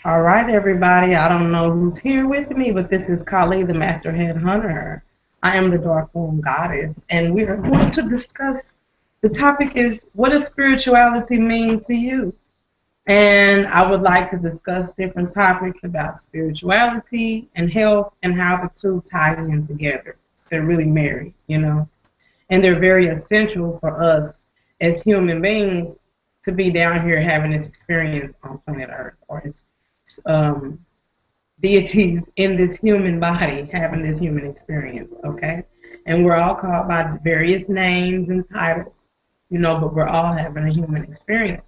All right, everybody. I don't know who's here with me, but this is Kali, the Master Headhunter. I am the Dark Moon Goddess, and we are going to discuss. The topic is, what does spirituality mean to you? And I would like to discuss different topics about spirituality and health and how the two tie in together. They're really married. And they're very essential for us as human beings to be down here having this experience on planet Earth, or as um, deities in this human body having this human experience, okay? And we're all called by various names and titles, but we're all having a human experience.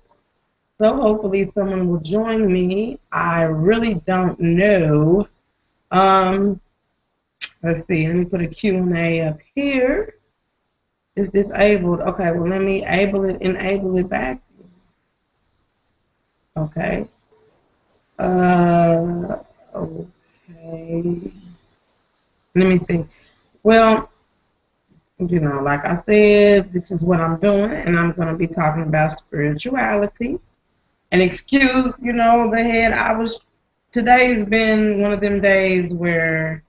So hopefully someone will join me. I really don't know. Um, let's see, let me put a Q&A up here. It's disabled. Okay, well, let me enable it back. Okay. Okay. Let me see. Well, like I said, this is what I'm doing, and I'm going to be talking about spirituality. And excuse, the head. Today's been one of them days where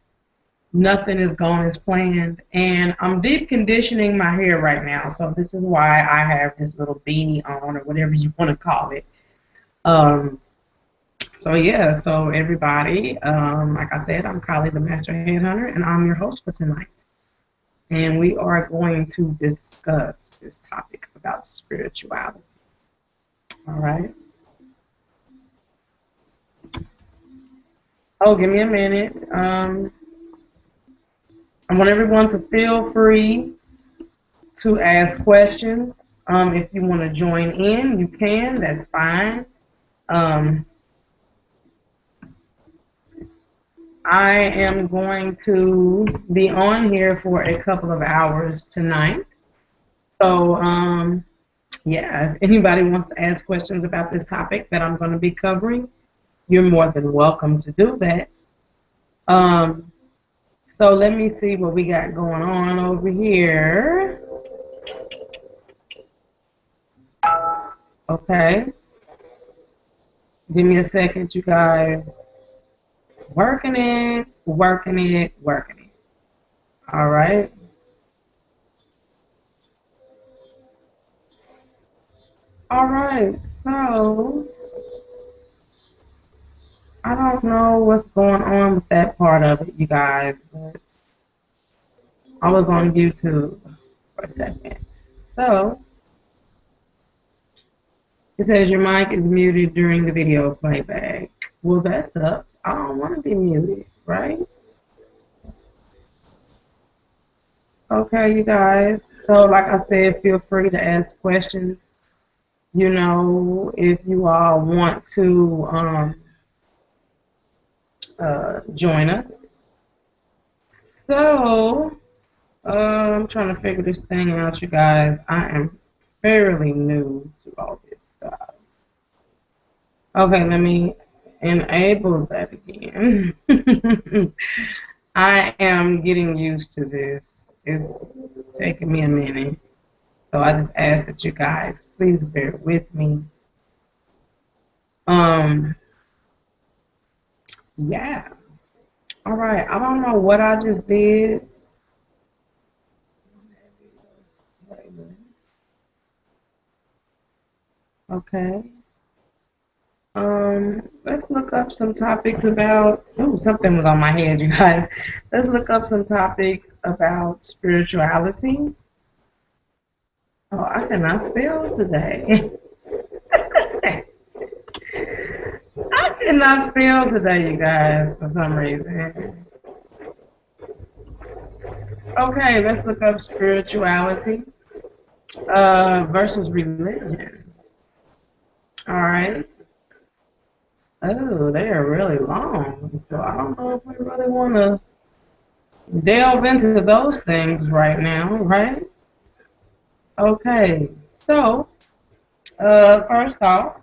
nothing is going as planned, and I'm deep conditioning my hair right now, so this is why I have this little beanie on, or whatever you want to call it. So yeah, so everybody, like I said, I'm Kylie, the Master Headhunter, and I'm your host for tonight. And we are going to discuss this topic about spirituality. All right. Oh, give me a minute. I want everyone to feel free to ask questions. If you want to join in, you can. That's fine. I am going to be on here for a couple of hours tonight. So, yeah, if anybody wants to ask questions about this topic that I'm going to be covering, you're more than welcome to do that. So let me see what we got going on over here. Okay. Give me a second, you guys. Working it. All right. All right. So I don't know what's going on with that part of it, you guys, but I was on YouTube for a second. So it says your mic is muted during the video playback. Well, that sucks. I don't want to be muted, right? Okay, you guys. So, like I said, feel free to ask questions. If you all want to join us. So, I'm trying to figure this thing out, you guys. I am fairly new to all this stuff. Okay, let me enable that again. I am getting used to this. It's taking me a minute. So I just ask that you guys please bear with me. Yeah. All right. I don't know what I just did. Okay. Let's look up some topics about. Oh, something was on my head, you guys. Let's look up some topics about spirituality. Oh, I cannot spell today. I cannot spell today, you guys, for some reason. Okay, let's look up spirituality versus religion. All right. Oh, they are really long. So I don't know if we really want to delve into those things right now, right? Okay. So, first off,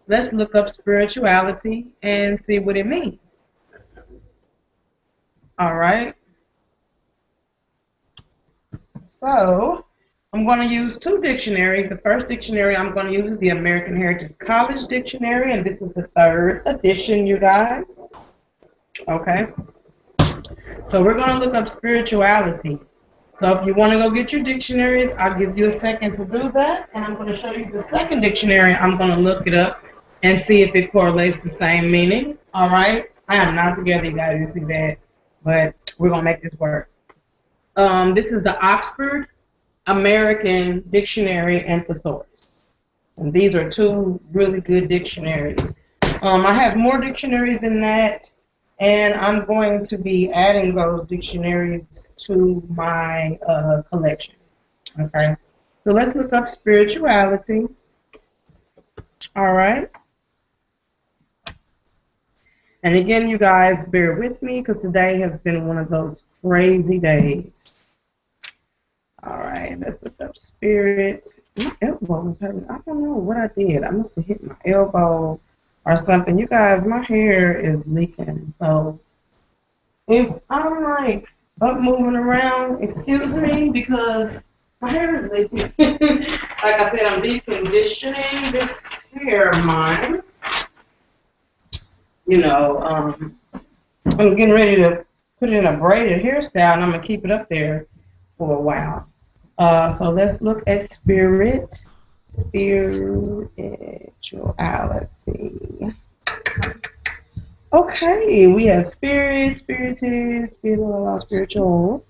let's look up spirituality and see what it means. All right. So, I'm going to use two dictionaries. The first dictionary I'm going to use is the American Heritage College Dictionary, and this is the 3rd edition, you guys. Okay? So we're going to look up spirituality. So if you want to go get your dictionaries, I'll give you a second to do that, and I'm going to show you the second dictionary. I'm going to look it up and see if it correlates the same meaning. All right? I am not together, you guys, you see that, but we're going to make this work. This is the Oxford American Dictionary and Thesaurus. And these are two really good dictionaries. I have more dictionaries than that, and I'm going to be adding those dictionaries to my collection. Okay, so let's look up spirituality. All right. And again, you guys, bear with me because today has been one of those crazy days. All right, let's look up spirit. My elbow was hurting. I don't know what I did. I must have hit my elbow or something. You guys, my hair is leaking. So if I'm like up moving around, excuse me because my hair is leaking. Like I said, I'm deconditioning this hair of mine. You know, I'm getting ready to put it in a braided hairstyle, and I'm going to keep it up there for a while. So let's look at spirituality. Okay, we have spirit, spirited, spiritual.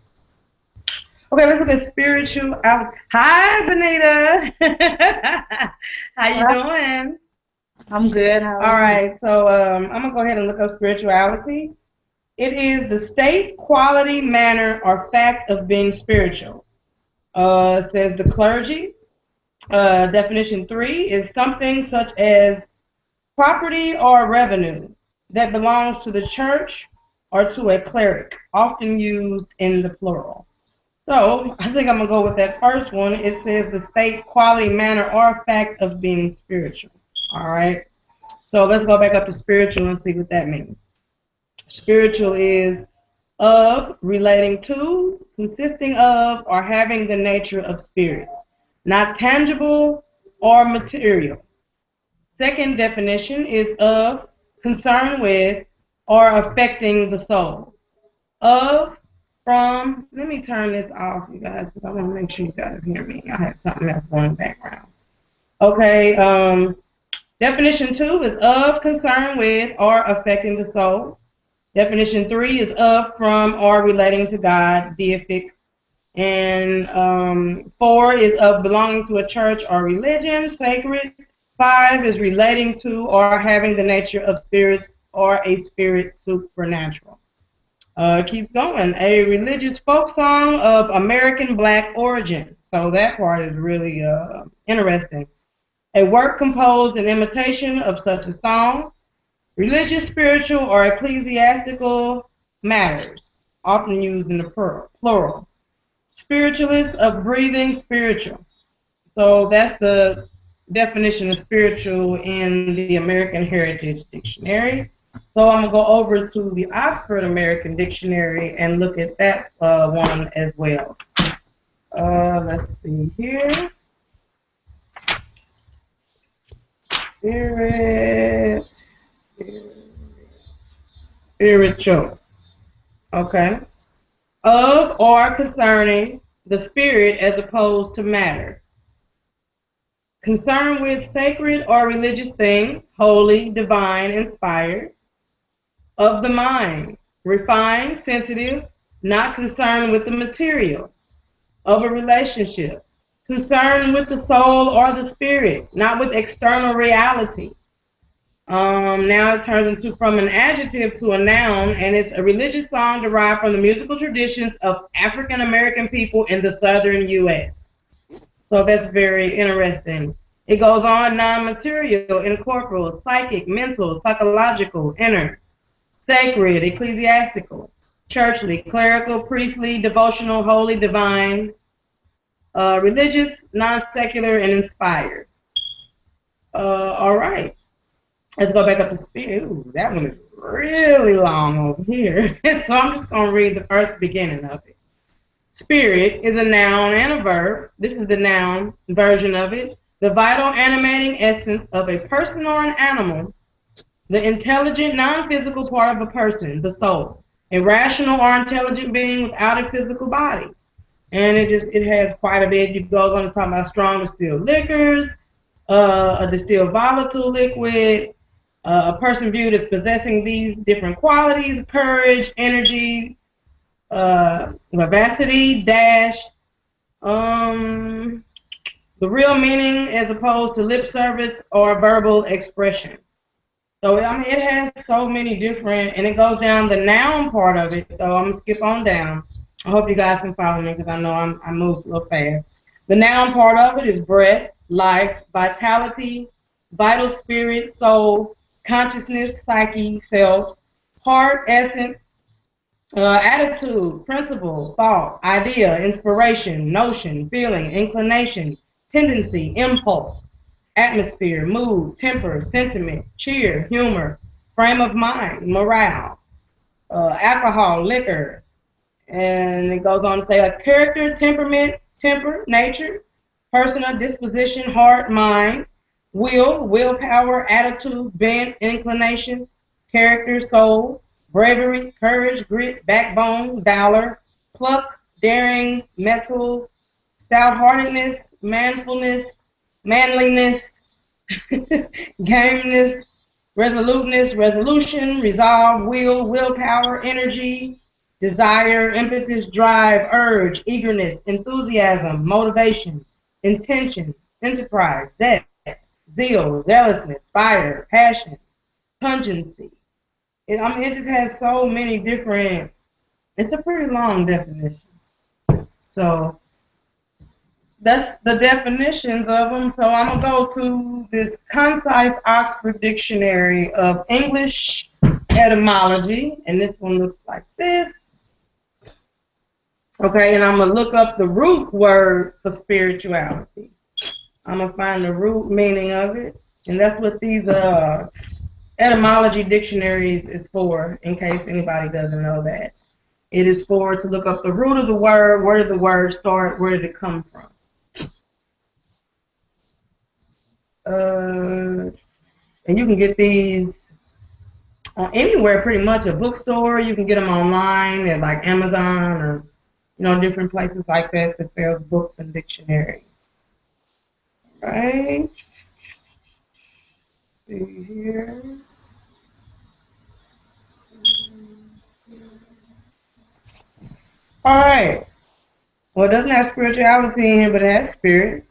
Okay, let's look at spirituality. Hi, Benita. How you doing? I'm good. How are you? All right, so I'm going to go ahead and look up spirituality. It is the state, quality, manner, or fact of being spiritual. It says the clergy. Definition 3 is something such as property or revenue that belongs to the church or to a cleric, often used in the plural. So I think I'm going to go with that first one. It says the state, quality, manner, or fact of being spiritual. All right. So let's go back up to spiritual and see what that means. Spiritual is of, relating to, consisting of, or having the nature of spirit, not tangible or material. Second definition is of, concerned with, or affecting the soul. Of, from, let me turn this off, you guys, because I want to make sure you guys hear me. I have something else going in the background. Okay, definition 2 is of, concerned with, or affecting the soul. Definition 3 is of, from, or relating to God, deific. And 4 is of belonging to a church or religion, sacred. 5 is relating to or having the nature of spirits or a spirit supernatural. Keep going. A religious folk song of American Black origin. So that part is really interesting. A work composed in imitation of such a song. Religious, spiritual, or ecclesiastical matters, often used in the plural. Spiritualist of breathing spiritual. So that's the definition of spiritual in the American Heritage Dictionary. So I'm going to go over to the Oxford American Dictionary and look at that one as well. Let's see here. Spiritual. Okay. Of or concerning the spirit as opposed to matter. Concerned with sacred or religious things, holy, divine, inspired. Of the mind, refined, sensitive, not concerned with the material. Of a relationship, concerned with the soul or the spirit, not with external reality. Now it turns into from an adjective to a noun, and it's a religious song derived from the musical traditions of African American people in the southern U.S. So that's very interesting. It goes on: non-material, incorporeal, psychic, mental, psychological, inner, sacred, ecclesiastical, churchly, clerical, priestly, devotional, holy, divine, religious, non-secular, and inspired. All right. Let's go back up to speed. Ooh, that one is really long over here. So I'm just going to read the first beginning of it. Spirit is a noun and a verb. This is the noun version of it. The vital animating essence of a person or an animal. The intelligent, non-physical part of a person, the soul. A rational or intelligent being without a physical body. And it has quite a bit. You go on to talk about strong distilled liquors, a distilled volatile liquid, a person viewed as possessing these different qualities: courage, energy, vivacity, dash, the real meaning as opposed to lip service or verbal expression. So I mean, it has so many different, and it goes down the noun part of it. So I'm gonna skip on down. I hope you guys can follow me because I know I move a little fast. The noun part of it is breath, life, vitality, vital spirit, soul, consciousness, psyche, self, heart, essence, attitude, principle, thought, idea, inspiration, notion, feeling, inclination, tendency, impulse, atmosphere, mood, temper, sentiment, cheer, humor, frame of mind, morale, alcohol, liquor, and it goes on to say like character, temperament, temper, nature, personal disposition, heart, mind, will, willpower, attitude, bent, inclination, character, soul, bravery, courage, grit, backbone, valor, pluck, daring, mettle, stout-heartedness, manfulness, manliness, gameness, resoluteness, resolution, resolve, will, willpower, energy, desire, impetus, drive, urge, eagerness, enthusiasm, motivation, intention, enterprise, zest, zeal, zealousness, fire, passion, pungency. I mean, it just has so many different, it's a pretty long definition. So that's the definitions of them. So I'm going to go to this concise Oxford Dictionary of English Etymology, and this one looks like this. Okay, and I'm going to look up the root word for spirituality. I'm going to find the root meaning of it, and that's what these etymology dictionaries is for, in case anybody doesn't know that. It is for to look up the root of the word, where did the word start, where did it come from. And you can get these anywhere pretty much, a bookstore. You can get them online at like Amazon or different places like that sells books and dictionaries. Right? See here. All right. Well, it doesn't have spirituality in here, but it has spirit.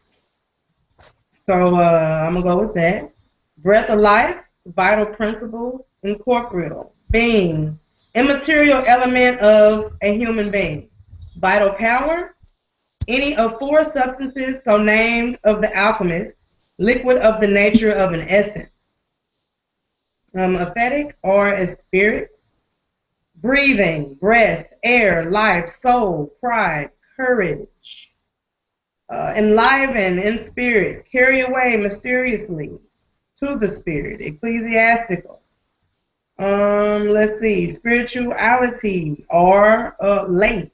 So I'm going to go with that. Breath of life, vital principle, incorporeal, being, immaterial element of a human being. Vital power, any of four substances so named of the alchemist, liquid of the nature of an essence. Aesthetic or a spirit. Breathing, breath, air, life, soul, pride, courage. Enliven in spirit, carry away mysteriously to the spirit, ecclesiastical. Let's see, spirituality or late.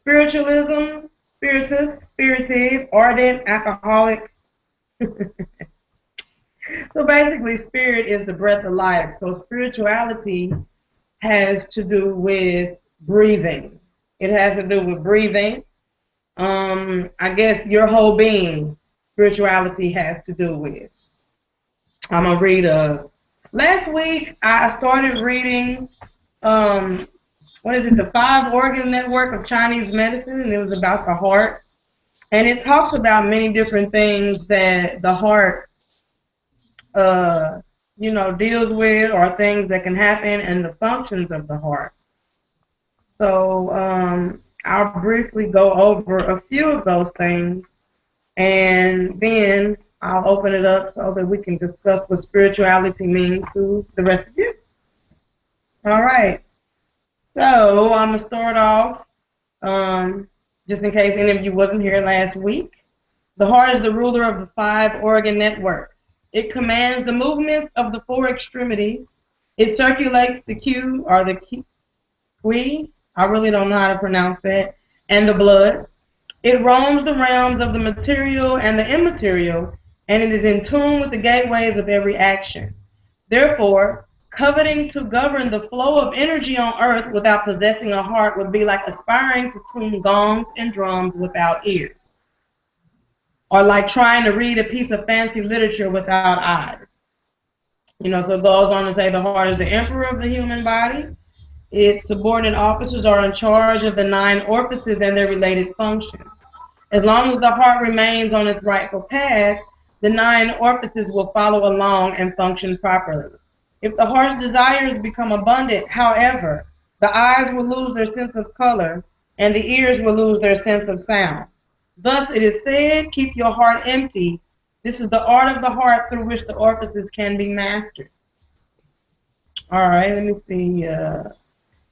Spiritualism, spiritus, spiritive, ardent, alcoholic. So basically, spirit is the breath of life. So spirituality has to do with breathing. It has to do with breathing. I guess your whole being, spirituality has to do with. I'm going to read last week I started reading, the 5-organ network of Chinese medicine, and it was about the heart. And it talks about many different things that the heart, deals with, or things that can happen, and the functions of the heart. So I'll briefly go over a few of those things, and then I'll open it up so that we can discuss what spirituality means to the rest of you. All right. So I'm going to start off, just in case any of you wasn't here last week. The heart is the ruler of the 5-organ networks. It commands the movements of the 4 extremities. It circulates the Qi. I really don't know how to pronounce that. and the blood. It roams the realms of the material and the immaterial, and it is in tune with the gateways of every action. Therefore, coveting to govern the flow of energy on earth without possessing a heart would be like aspiring to tune gongs and drums without ears, or like trying to read a piece of fancy literature without eyes. So it goes on to say the heart is the emperor of the human body. Its subordinate officers are in charge of the 9 orifices and their related functions. As long as the heart remains on its rightful path, the 9 orifices will follow along and function properly. If the heart's desires become abundant, however, the eyes will lose their sense of color and the ears will lose their sense of sound. Thus it is said, keep your heart empty. This is the art of the heart through which the orifices can be mastered. All right, let me see.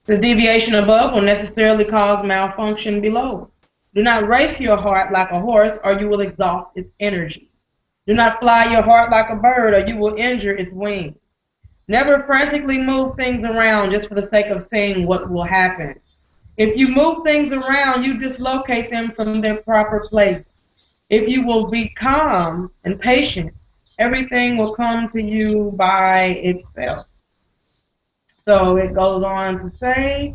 The deviation above will necessarily cause malfunction below. Do not race your heart like a horse, or you will exhaust its energy. Do not fly your heart like a bird, or you will injure its wings. Never frantically move things around just for the sake of seeing what will happen. If you move things around, you dislocate them from their proper place. If you will be calm and patient, everything will come to you by itself. So it goes on to say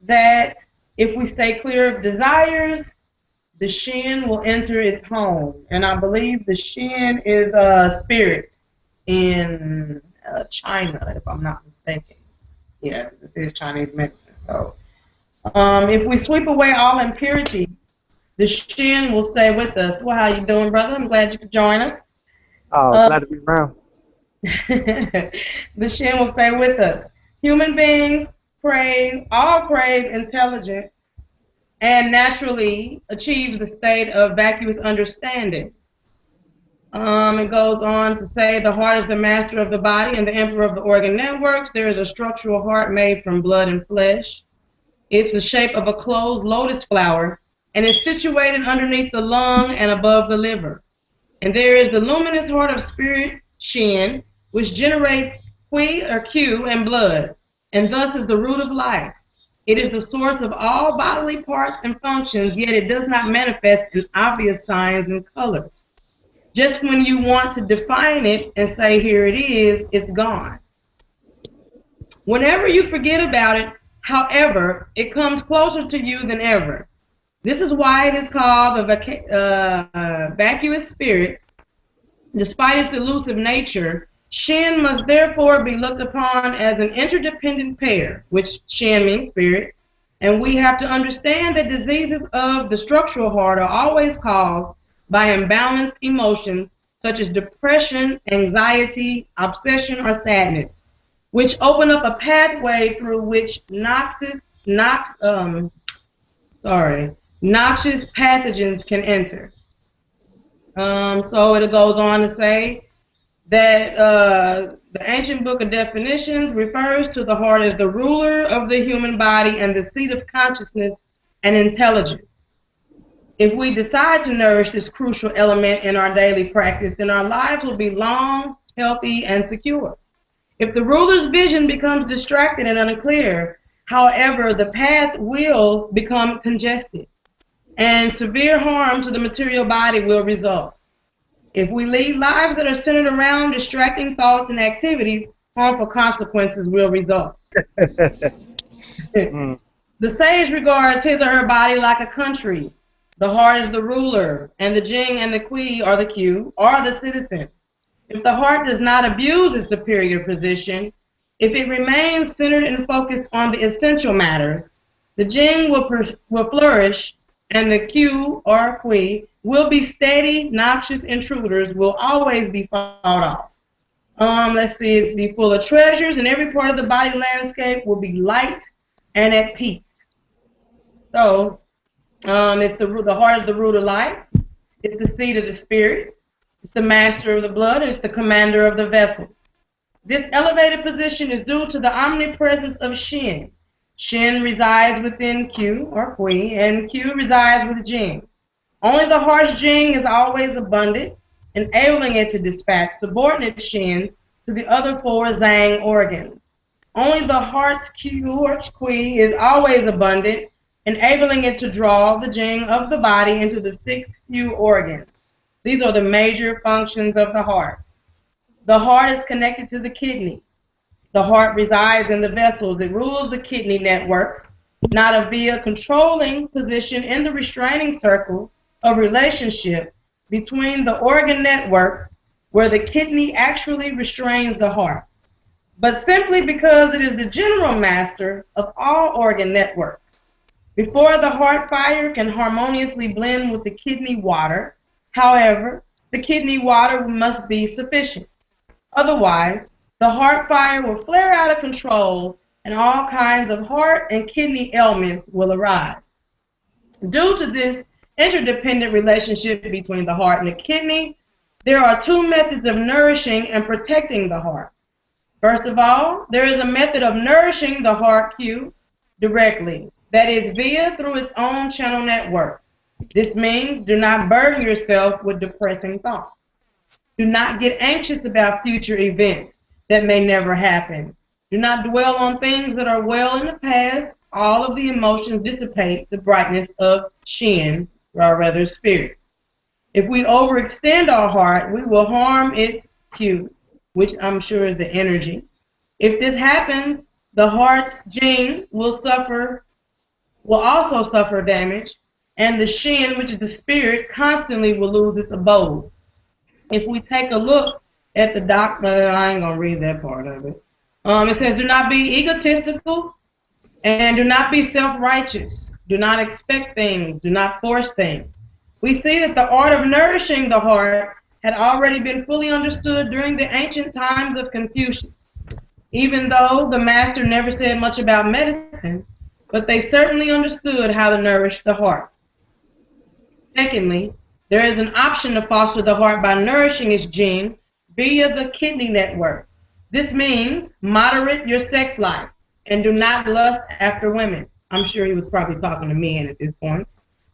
that if we stay clear of desires, the Shin will enter its home. And I believe the Shin is a spirit in China, if I'm not mistaken. Yeah, this is Chinese medicine. So if we sweep away all impurity, the Shin will stay with us. Well, how you doing, brother? I'm glad you could join us. Oh, glad to be around. The Shin will stay with us. Human beings all crave intelligence and naturally achieve the state of vacuous understanding. It goes on to say the heart is the master of the body and the emperor of the organ networks. There is a structural heart made from blood and flesh. It's the shape of a closed lotus flower and is situated underneath the lung and above the liver. And there is the luminous heart of spirit, Shin, which generates Qi or Q and blood, and thus is the root of life. It is the source of all bodily parts and functions, yet it does not manifest in obvious signs and colors. Just when you want to define it and say, here it is, it's gone. Whenever you forget about it, however, it comes closer to you than ever. This is why it is called the vacuous spirit. Despite its elusive nature, Shin must therefore be looked upon as an interdependent pair, which Shin means spirit, and we have to understand that diseases of the structural heart are always caused by imbalanced emotions such as depression, anxiety, obsession, or sadness, which open up a pathway through which noxious pathogens can enter. So it goes on to say that the ancient book of definitions refers to the heart as the ruler of the human body and the seat of consciousness and intelligence. If we decide to nourish this crucial element in our daily practice, then our lives will be long, healthy, and secure. If the ruler's vision becomes distracted and unclear, however, the path will become congested, and severe harm to the material body will result. If we lead lives that are centered around distracting thoughts and activities, harmful consequences will result. The sage regards his or her body like a country. The heart is the ruler, and the Jing and the Qi, or the Q, are the citizen. If the heart does not abuse its superior position, if it remains centered and focused on the essential matters, the Jing will flourish, and the Q, or Qi, will be steady. Noxious intruders will always be fought off. Let's see, it's be full of treasures, and every part of the body landscape will be light and at peace. So, it's the heart is the root of life. It's the seat of the spirit. It's the master of the blood. It's the commander of the vessels. This elevated position is due to the omnipresence of Shin. Shin resides within Q, or Qi, and Q resides with Jing. Only the heart's Jing is always abundant, enabling it to dispatch subordinate Shin to the other 4 Zhang organs. Only the heart's Q, or Qi, is always abundant, enabling it to draw the jing of the body into the 6 few organs. These are the major functions of the heart. The heart is connected to the kidney. The heart resides in the vessels. It rules the kidney networks, not via controlling position in the restraining circle of relationship between the organ networks where the kidney actually restrains the heart, but simply because it is the general master of all organ networks. Before the heart fire can harmoniously blend with the kidney water, however, the kidney water must be sufficient. Otherwise, the heart fire will flare out of control and all kinds of heart and kidney ailments will arise. Due to this interdependent relationship between the heart and the kidney, there are two methods of nourishing and protecting the heart. First of all, there is a method of nourishing the heart cue directly, that is through its own channel network. This means do not burden yourself with depressing thoughts. Do not get anxious about future events that may never happen. Do not dwell on things that are well in the past. All of the emotions dissipate the brightness of Shin, or rather spirit. If we overextend our heart, we will harm its cue, which I'm sure is the energy. If this happens, the heart's Jing will also suffer damage, and the Shin, which is the spirit, constantly will lose its abode. If we take a look at the doctrine, I ain't going to read that part of it. It says, do not be egotistical and do not be self-righteous. Do not expect things. Do not force things. We see that the art of nourishing the heart had already been fully understood during the ancient times of Confucius. Even though the master never said much about medicine, but they certainly understood how to nourish the heart. Secondly, there is an option to foster the heart by nourishing its gene via the kidney network. This means moderate your sex life and do not lust after women. I'm sure he was probably talking to men at this point.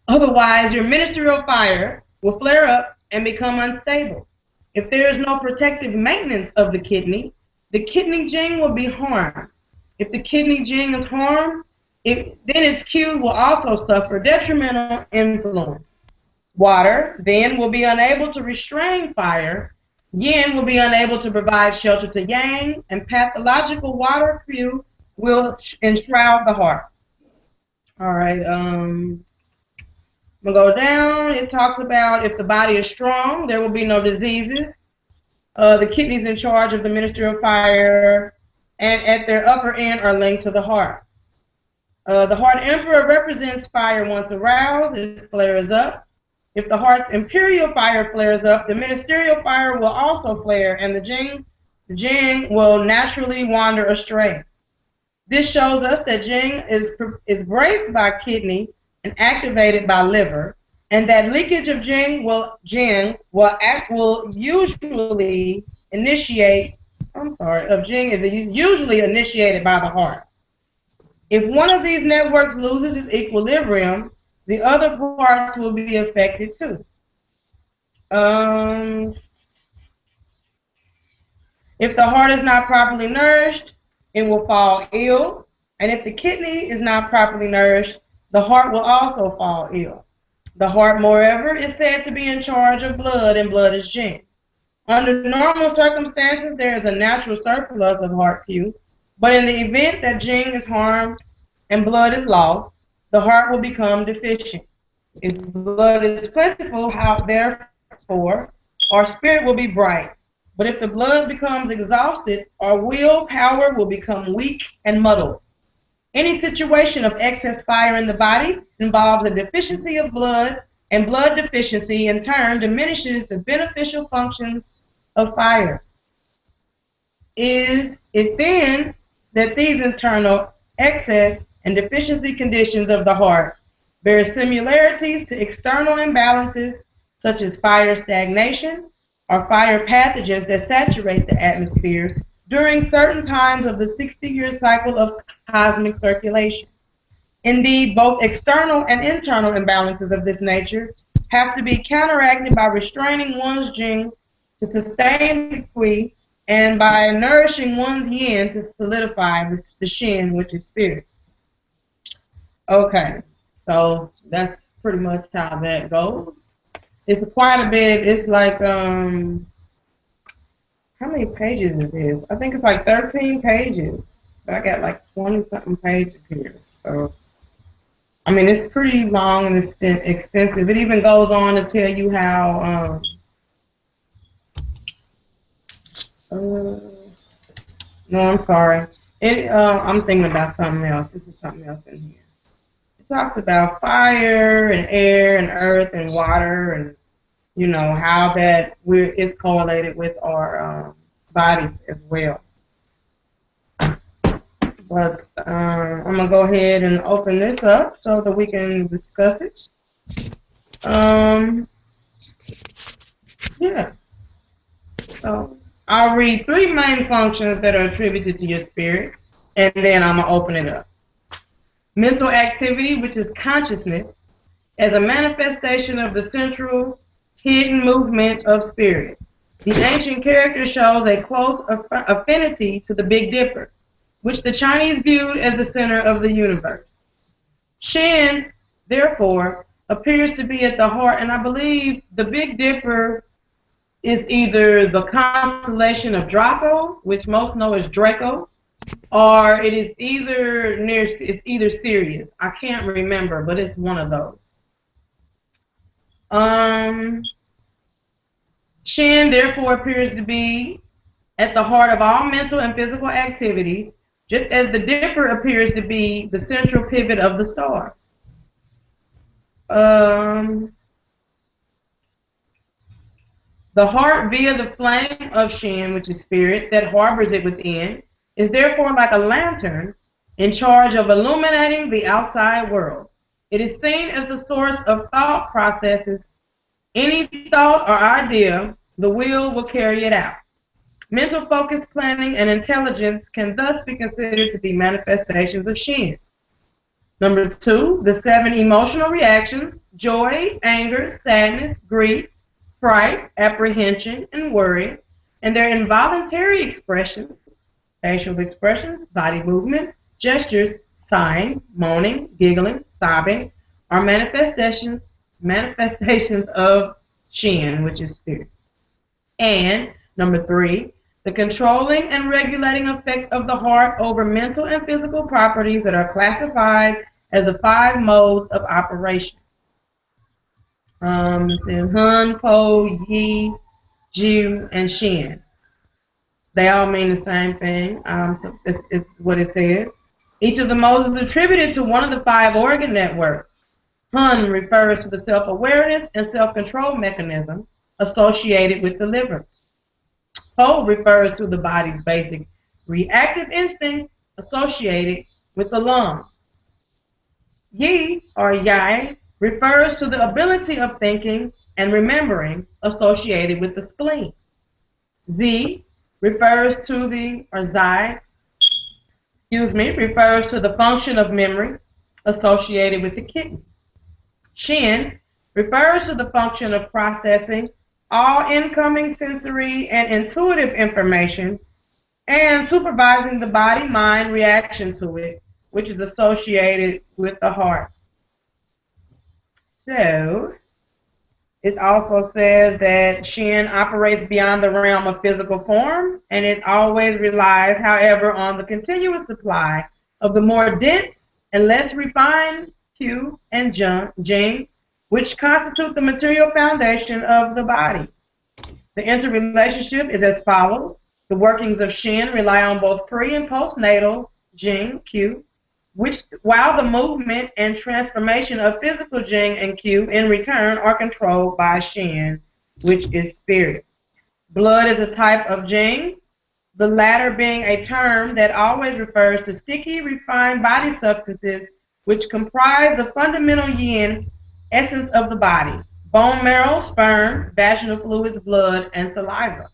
Otherwise, your ministerial fire will flare up and become unstable. If there is no protective maintenance of the kidney gene will be harmed. If the kidney gene is harmed, then its cue will also suffer detrimental influence. Water then will be unable to restrain fire. Yin will be unable to provide shelter to Yang, and pathological water cue will enshroud the heart. All right, we'll go down. It talks about if the body is strong, there will be no diseases. The kidneys in charge of the ministerial fire, and at their upper end are linked to the heart. The heart emperor represents fire once aroused, it flares up. If the heart's imperial fire flares up, the ministerial fire will also flare, and the Jing will naturally wander astray. This shows us that Jing is braced by kidney and activated by liver, and that leakage of Jing will usually initiate. Jing is usually initiated by the heart. If one of these networks loses its equilibrium, the other parts will be affected too. If the heart is not properly nourished, it will fall ill. And if the kidney is not properly nourished, the heart will also fall ill. The heart, moreover, is said to be in charge of blood, and blood is Jing. Under normal circumstances, there is a natural surplus of heart cue, but in the event that Jing is harmed and blood is lost, the heart will become deficient. If blood is plentiful, therefore, our spirit will be bright. But if the blood becomes exhausted, our willpower will become weak and muddled. Any situation of excess fire in the body involves a deficiency of blood, and blood deficiency in turn diminishes the beneficial functions of fire. Is it then that these internal excess and deficiency conditions of the heart bear similarities to external imbalances such as fire stagnation or fire pathogens that saturate the atmosphere during certain times of the 60-year cycle of cosmic circulation? Indeed, both external and internal imbalances of this nature have to be counteracted by restraining one's Jing to sustain the Kui, and by nourishing one's Yin to solidify the Shin, which is spirit. Okay, So that's pretty much how that goes. It's quite a bit. It's like how many pages is this? I think it's like 13 pages. But I got like 20 something pages here. So I mean, it's pretty long and extensive. It even goes on to tell you how uh, no, I'm sorry. I'm thinking about something else. This is something else in here. It talks about fire and air and earth and water and how it's correlated with our bodies as well. But I'm gonna go ahead and open this up so that we can discuss it. Yeah. So I'll read 3 main functions that are attributed to your spirit, and then I'm gonna open it up. Mental activity, which is consciousness, as a manifestation of the central hidden movement of spirit. The ancient character shows a close affinity to the Big Dipper, which the Chinese viewed as the center of the universe. Shin, therefore, appears to be at the heart, and I believe the Big Dipper is either the constellation of Draco, which most know as Draco, or it is either Sirius. I can't remember, but it's one of those. Shin, therefore, appears to be at the heart of all mental and physical activities, just as the Dipper appears to be the central pivot of the stars. The heart, via the flame of Shin, which is spirit, that harbors it within, is therefore like a lantern in charge of illuminating the outside world. It is seen as the source of thought processes. Any thought or idea, the will carry it out. Mental focus, planning, and intelligence can thus be considered to be manifestations of Shin. Number 2, the 7 emotional reactions: joy, anger, sadness, grief, fright, apprehension, and worry, and their involuntary expressions, facial expressions, body movements, gestures, sighing, moaning, giggling, sobbing, are manifestations of Shin, which is spirit. And number 3, the controlling and regulating effect of the heart over mental and physical properties that are classified as the 5 modes of operation. It's in Hun, Po, Yi, Jiu, and Shin. They all mean the same thing. So this is what it says. Each of the modes is attributed to one of the 5 organ networks. Hun refers to the self-awareness and self-control mechanism associated with the liver. Po refers to the body's basic reactive instincts associated with the lungs. Yi, or Yai, refers to the ability of thinking and remembering associated with the spleen. Z refers to refers to the function of memory associated with the kidney. Shin refers to the function of processing all incoming sensory and intuitive information and supervising the body-mind reaction to it, which is associated with the heart. So, it also says that Shin operates beyond the realm of physical form, and it always relies, however, on the continuous supply of the more dense and less refined Q and Jing, which constitute the material foundation of the body. The interrelationship is as follows. The workings of Shin rely on both pre- and postnatal Jing, Q, while the movement and transformation of physical Jing and Q in return are controlled by Shin, which is spirit. Blood is a type of Jing, the latter being a term that always refers to sticky, refined body substances which comprise the fundamental yin essence of the body: bone marrow, sperm, vaginal fluids, blood, and saliva.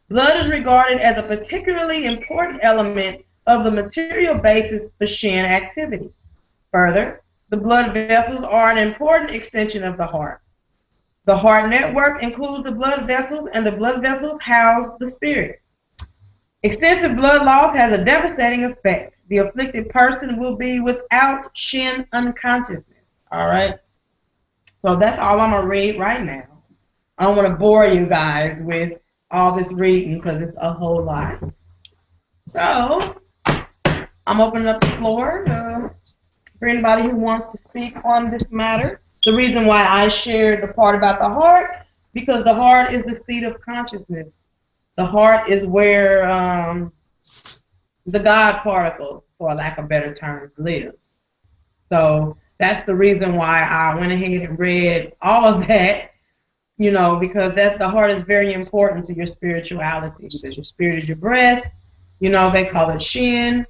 Blood is regarded as a particularly important element of the material basis for Shin activity. Further, the blood vessels are an important extension of the heart. The heart network includes the blood vessels, and the blood vessels house the spirit. Extensive blood loss has a devastating effect. The afflicted person will be without shin unconsciousness. All right. So that's all I'm going to read right now. I don't want to bore you guys with all this reading because it's a whole lot. So I'm opening up the floor for anybody who wants to speak on this matter. The reason why I shared the part about the heart, because the heart is the seat of consciousness. The heart is where the God particle, for lack of better terms, lives. So that's the reason why I went ahead and read all of that, because the heart is very important to your spirituality, because your spirit is your breath. They call it shin.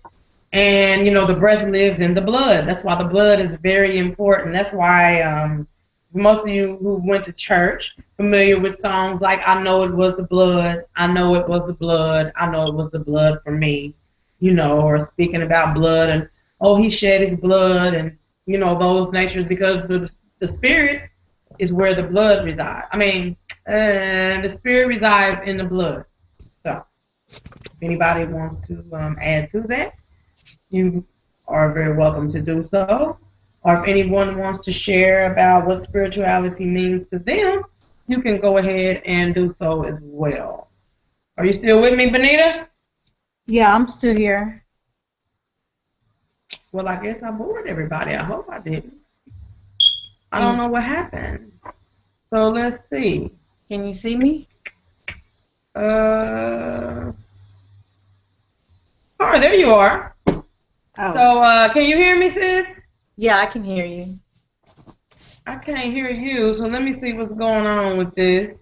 And, the breath lives in the blood. That's why the blood is very important. That's why most of you who went to church familiar with songs like I Know It Was the Blood, I Know It Was the Blood, I Know It Was the Blood for Me, or speaking about blood and, oh, he shed his blood and, those natures, because the spirit is where the blood resides. The spirit resides in the blood. So if anybody wants to add to that, you are very welcome to do so. Or if anyone wants to share about what spirituality means to them, you can go ahead and do so as well. Are you still with me, Benita? Yeah, I'm still here. Well, I guess I bored everybody. I hope I didn't. I don't know what happened. So let's see. Can you see me? Oh, there you are. Oh. So, can you hear me, sis? Yeah, I can hear you. I can't hear you, so let me see what's going on with this.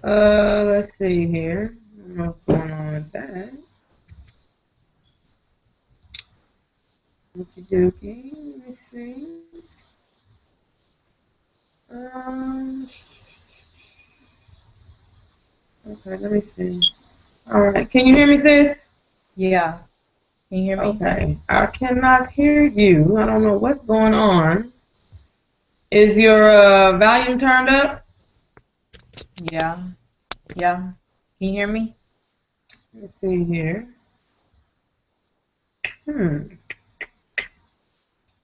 Let's see here. I don't know what's going on with that. Okie dokie. Let me see. Okay, let me see. Alright, can you hear me, sis? Yeah. Can you hear me? Okay, I cannot hear you. I don't know what's going on. Is your volume turned up? Yeah. Yeah. Can you hear me? Let's see here.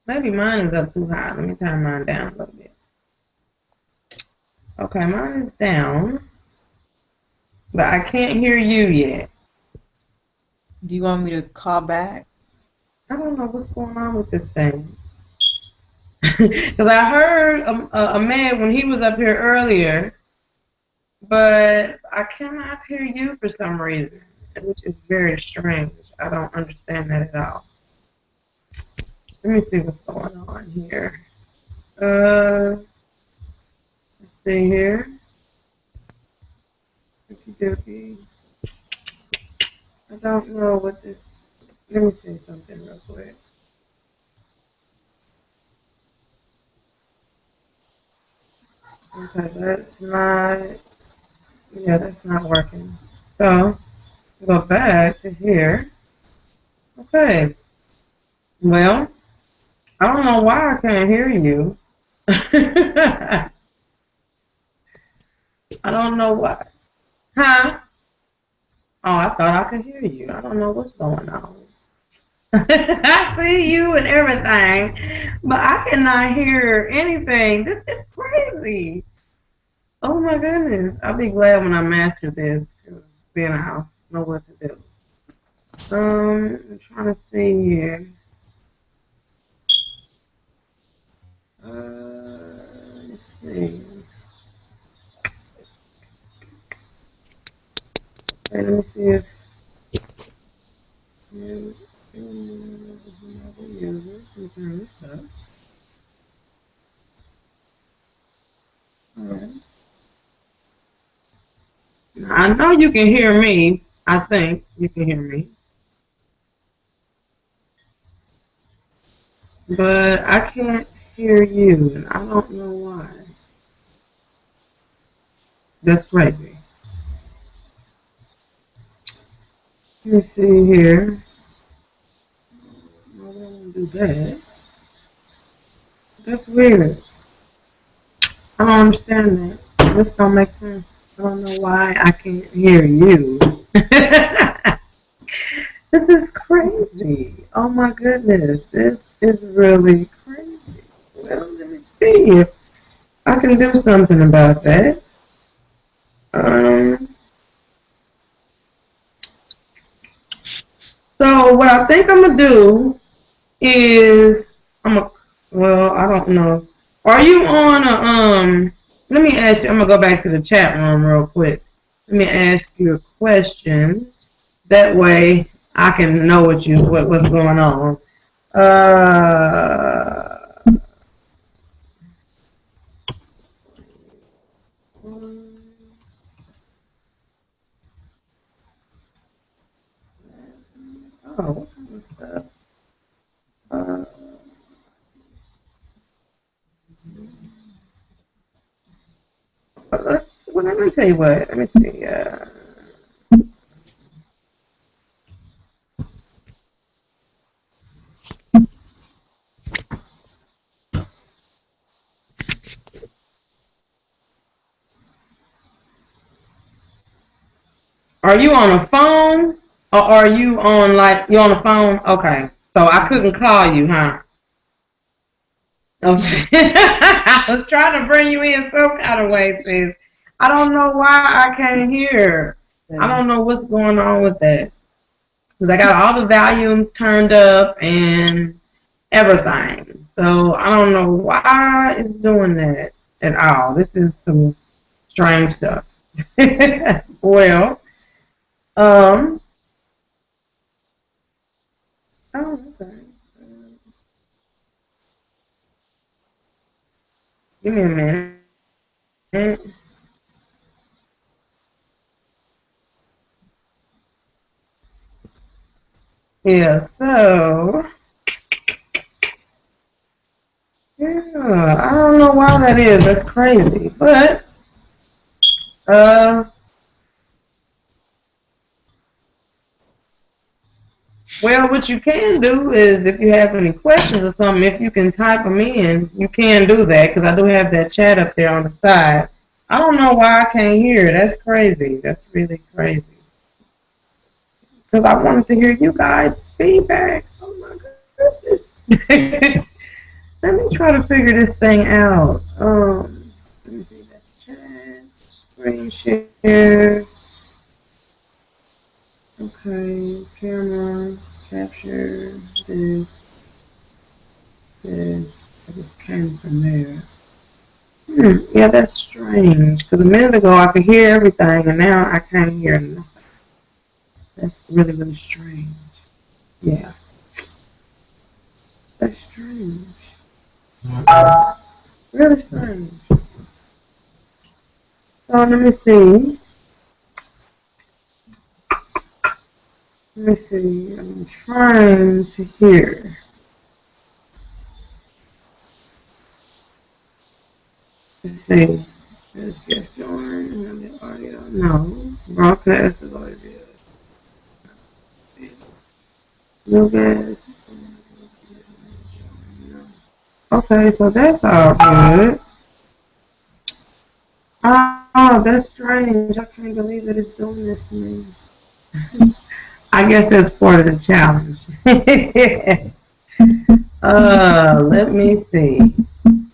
Maybe mine is up too high. Let me turn mine down a little bit. Okay, mine is down, but I can't hear you yet. Do you want me to call back? I don't know what's going on with this thing. Because I heard a man when he was up here earlier, but I cannot hear you for some reason, which is very strange. I don't understand that at all. Let me see what's going on here. Let's see here. Okey-dokey. I don't know what this. Let me see something real quick. Okay, that's not. Yeah, that's not working. So go back to here. Okay. Well, I don't know why I can't hear you. I don't know why. Huh? Oh, I thought I could hear you. I don't know what's going on. I see you and everything, but I cannot hear anything. This is crazy. Oh my goodness. I'll be glad when I master this, because then I'll know what to do. I'm trying to see here. Let's see. Okay, let me see if you turn this up. Alright. Now, I know you can hear me. I think you can hear me. But I can't hear you, and I don't know why. That's crazy. Let me see here. I don't want to do that. That's weird. I don't understand that. This don't make sense. I don't know why I can't hear you. This is crazy. Oh my goodness. This is really crazy. Well, let me see if I can do something about that. Um, so what I think I'm gonna do is well, I don't know. Are you on a let me ask you, I'm gonna go back to the chat room real quick. Let me ask you a question. That way I can know what's going on. Uh oh, what kind of stuff? Uh, let me tell you what. Let me see. Are you on a phone or are you on you on a phone? Okay. So I couldn't call you, huh? Okay. I was trying to bring you in some kind of way, sis. I don't know why I can't hear. I don't know what's going on with that. Because I got all the volumes turned up and everything. So I don't know why it's doing that at all. This is some strange stuff. Well, um, oh, okay. Give me a minute. Yeah, so, yeah, I don't know why that is. That's crazy. But, uh, well, what you can do is if you have any questions or something, if you can type them in, you can do that because I do have that chat up there on the side. I don't know why I can't hear. That's crazy. That's really crazy. Because I wanted to hear you guys' feedback. Oh my goodness. Let me try to figure this thing out. Let me see. That's chat, screen share. Okay, camera, capture, this. I just came from there. Yeah, that's strange. Because a minute ago I could hear everything, and now I can't hear nothing. That's really, really strange. Yeah, that's strange. Really strange. So let me see. Let me see. I'm trying to hear. Let's see. Let's just join the audio. No. Broadcast is audio. No gas. Okay, so that's all good. Oh, that's strange. I can't believe that it's doing this to me. I guess that's part of the challenge. Let me see.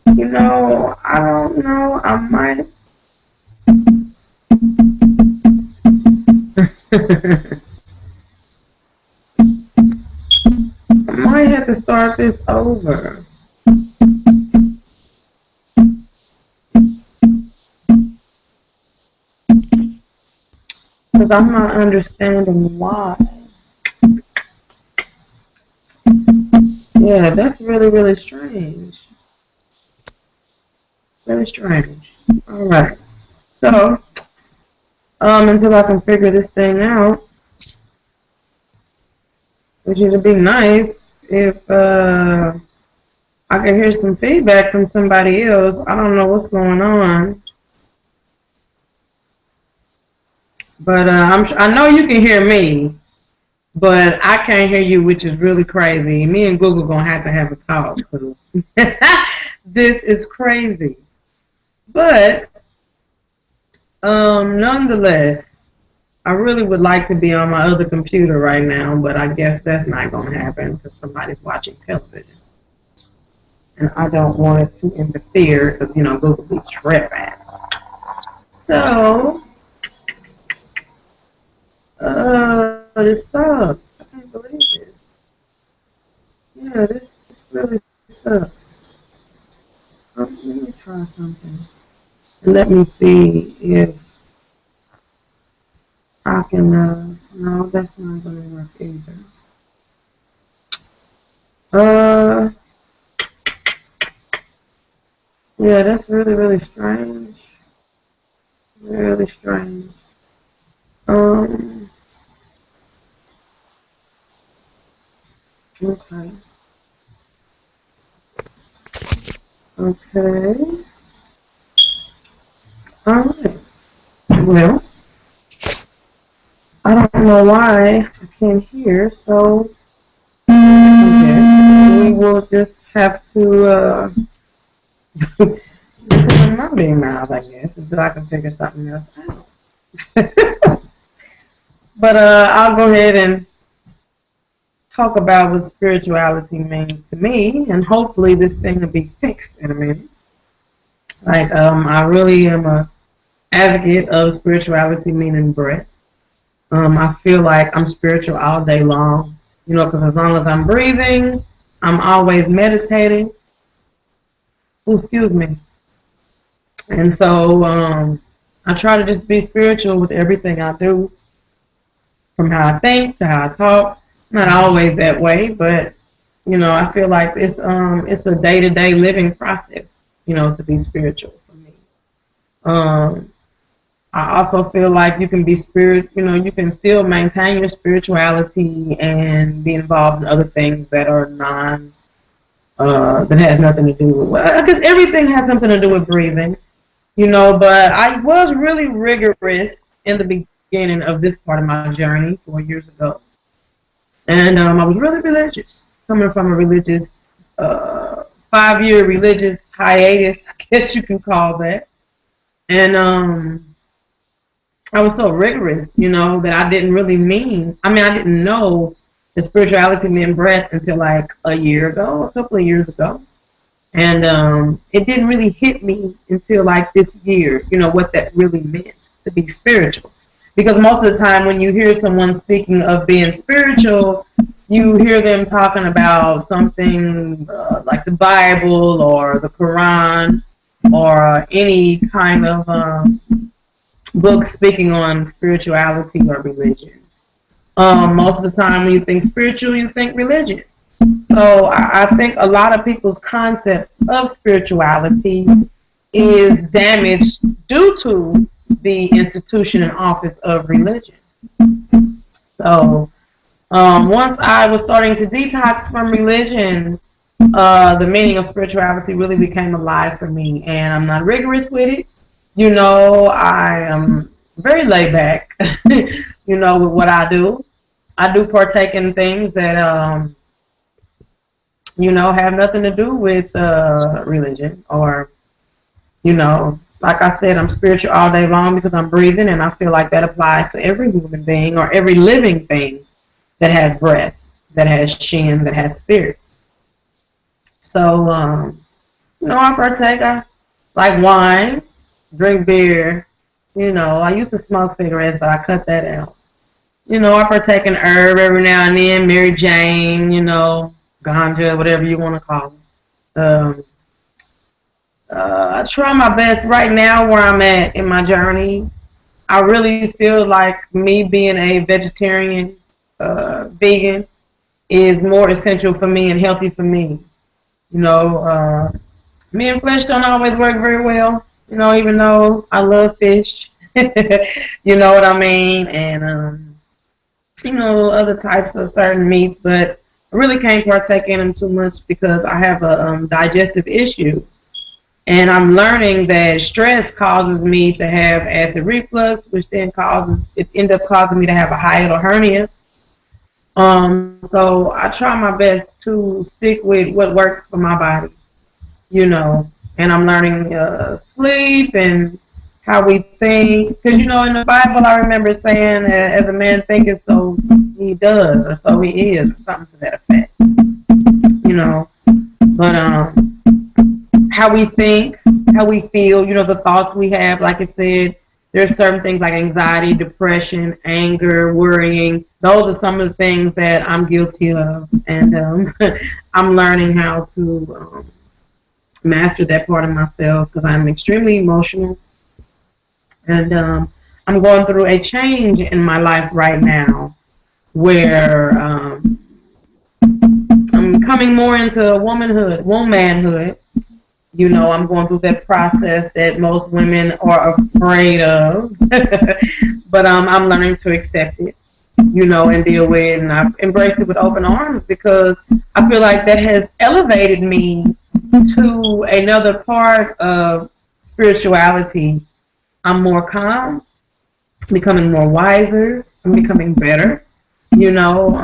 I don't know. I might. I might have to start this over. Because I'm not understanding why. Yeah, that's really, really strange. Very strange. Alright. So, until I can figure this thing out, which would be nice if I could hear some feedback from somebody else. I don't know what's going on. But I know you can hear me, but I can't hear you, which is really crazy. Me and Google gonna have a talk because this is crazy. But nonetheless, I really would like to be on my other computer right now, but I guess that's not going to happen because somebody's watching television. And I don't want it to interfere because, Google be tripping. So, this sucks. I can't believe this. Yeah, this really sucks. Let me try something. And let me see if I can, no, that's not going to work either. Yeah, that's really, really strange. Really strange. Um, okay. Okay. Alright. Well, I don't know why I can't hear, so I guess we will just have to, I'm not being mad, I guess, until I can figure something else out. But I'll go ahead and talk about what spirituality means to me, and hopefully this thing will be fixed in a minute. Like, I really am a advocate of spirituality, meaning breath. I feel like I'm spiritual all day long, because as long as I'm breathing, I'm always meditating. Ooh, excuse me. And so I try to just be spiritual with everything I do, from how I think to how I talk. Not always that way, but I feel like it's a day-to-day living process, to be spiritual for me. Um, I also feel like you can be you can still maintain your spirituality and be involved in other things that are that has nothing to do with, well, because everything has something to do with breathing, but I was really rigorous in the beginning of this part of my journey 4 years ago. And I was really religious, coming from a religious, 5-year religious hiatus, I guess you can call that. And I was so rigorous, that I didn't know that spirituality meant breath until like a couple of years ago. And it didn't really hit me until like this year, what that really meant to be spiritual. Because most of the time when you hear someone speaking of being spiritual, you hear them talking about something like the Bible or the Quran or any kind of book speaking on spirituality or religion. Most of the time when you think spiritual, you think religion. So I think a lot of people's concepts of spirituality is damaged due to the institution and office of religion. So once I was starting to detox from religion, the meaning of spirituality really became alive for me, and I'm not rigorous with it. I am very laid back, with what I do. I do partake in things that, have nothing to do with religion or, like I said, I'm spiritual all day long because I'm breathing, and I feel like that applies to every human being or every living thing that has breath, that has shin, that has spirit. So, I partake. I like wine, drink beer. I used to smoke cigarettes, but I cut that out. I partake in herb every now and then, Mary Jane, ganja, whatever you want to call it. I try my best right now where I'm at in my journey. I really feel like me being a vegetarian, vegan, is more essential for me and healthy for me. You know, uh, Me and flesh don't always work very well, even though I love fish. You know what I mean? And, other types of certain meats, but I really can't partake in them too much because I have a digestive issue. And I'm learning that stress causes me to have acid reflux, which then it ends up causing me to have a hiatal hernia. So I try my best to stick with what works for my body, you know. And I'm learning sleep and how we think. Because, you know, in the Bible, I remember saying, as a man thinketh, so he does, or so he is, or something to that effect. You know, but how we think, how we feel, you know, the thoughts we have, like I said, there's certain things like anxiety, depression, anger, worrying. Those are some of the things that I'm guilty of, and I'm learning how to master that part of myself because I'm extremely emotional, and I'm going through a change in my life right now where I'm coming more into womanhood. You know, I'm going through that process that most women are afraid of, but I'm learning to accept it, you know, and deal with it, and I've embraced it with open arms because I feel like that has elevated me to another part of spirituality. I'm more calm, becoming more wiser, I'm becoming better, you know,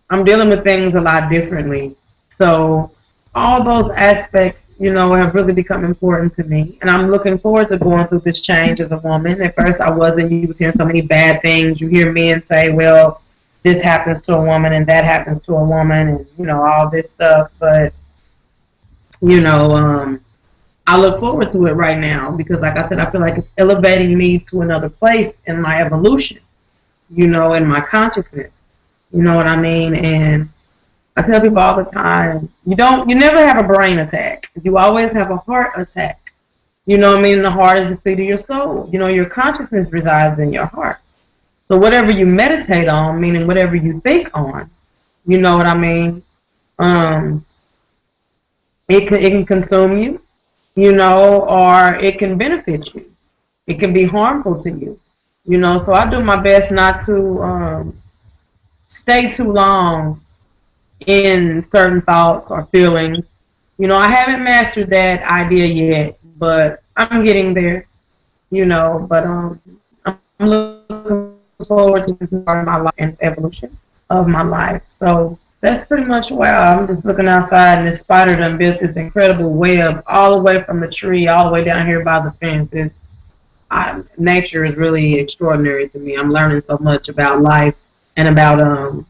I'm dealing with things a lot differently. So all those aspects, you know, have really become important to me. And I'm looking forward to going through this change as a woman. At first I wasn't. You was hearing so many bad things. You hear men say, well, this happens to a woman and that happens to a woman and, you know, all this stuff. But, you know, I look forward to it right now because, like I said, I feel like it's elevating me to another place in my evolution, you know, in my consciousness. You know what I mean? And I tell people all the time, you never have a brain attack. You always have a heart attack. You know what I mean? The heart is the seat of your soul. You know, your consciousness resides in your heart. So whatever you meditate on, meaning whatever you think on, you know what I mean? Um, it can consume you, you know, or it can benefit you. It can be harmful to you, you know. So I do my best not to stay too long in certain thoughts or feelings. You know, I haven't mastered that idea yet, but I'm getting there, you know. But I'm looking forward to this part of my life and evolution of my life. So that's pretty much where I'm just looking outside and this spider done built this incredible web all the way from the tree all the way down here by the fence. Nature is really extraordinary to me. I'm learning so much about life and about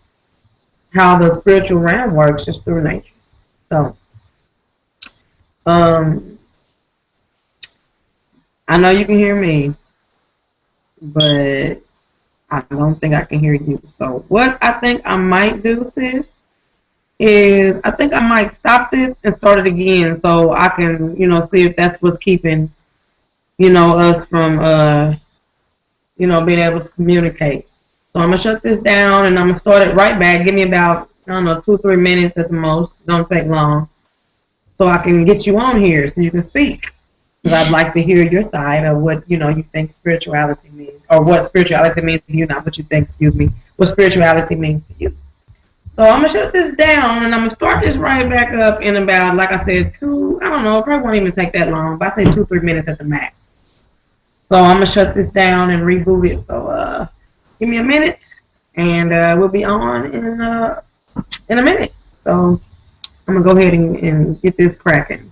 how the spiritual realm works just through nature. So, um, I know you can hear me, but I don't think I can hear you. So, what I think I might do, sis, is I think I might stop this and start it again so I can, you know, see if that's what's keeping, you know, us from, you know, being able to communicate. So I'm gonna shut this down and I'm gonna start it right back. Give me about, I don't know, 2 or 3 minutes at the most. Don't take long. So I can get you on here so you can speak. Because I'd like to hear your side of what, you know, you think spirituality means, or what spirituality means to you, not what you think, excuse me, what spirituality means to you. So I'm gonna shut this down and I'm gonna start this right back up in about, like I said, I don't know, it probably won't even take that long, but I say 2 or 3 minutes at the max. So I'm gonna shut this down and reboot it. So give me a minute and we'll be on in a minute. So I'm gonna go ahead and get this cracking.